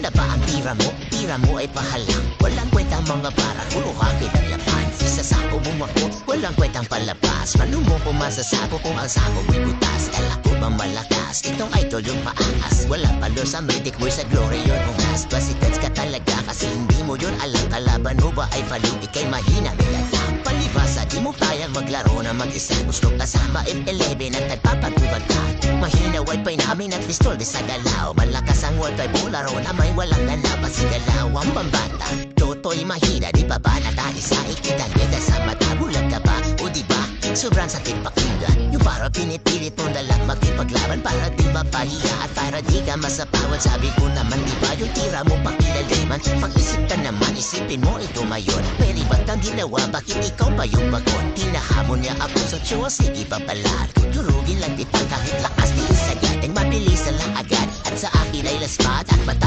na ba ang tira mo? Tira mo ay pahalang. Walang kwentang mga para, puro hakit ang laban. Isa sako bumako, walang kwentang palabas. Paano mo pumasasako kung ang sako mo'y butas? Kala ko bang malakas? Itong idol yung paangas. Wala palo sa medic mo sa glory yun ungas. Basikats ka talaga kasi hindi mo yun alam. Kalaban mo ba ay paliw, ikay mahina nilalang. Palibasa, di mo kayang maglaro na mag-isa. Gusto kasama F11 at nagpapagubad ka. Mahina wifi namin at pistol di sa galaw. Malakas ang wifi mo laro na may walang nanapas. Sigalaw ang pambata. Toto'y mahina, di pa ba nataisa? Ikitan kita sa mata, bulag ka ba? O di ba? Sobrang sakit pakinggan. Yung para pinipilit mo na lang magkipaglaban para di mapahiya at para di ka masapawan. Sabi ko naman di ba yung tira mo pakilaliman? Pag-isip ka naman, isipin mo ito mayon. Pero ba't ang ginawa? Bakit ikaw pa yung bagon? Tinahamon niya ako sa Diyos, sige pa pala. Durugin lang di pa kahit lakas di isa gating. Mabilis na lang agad at sa akin ay laspat at matalo.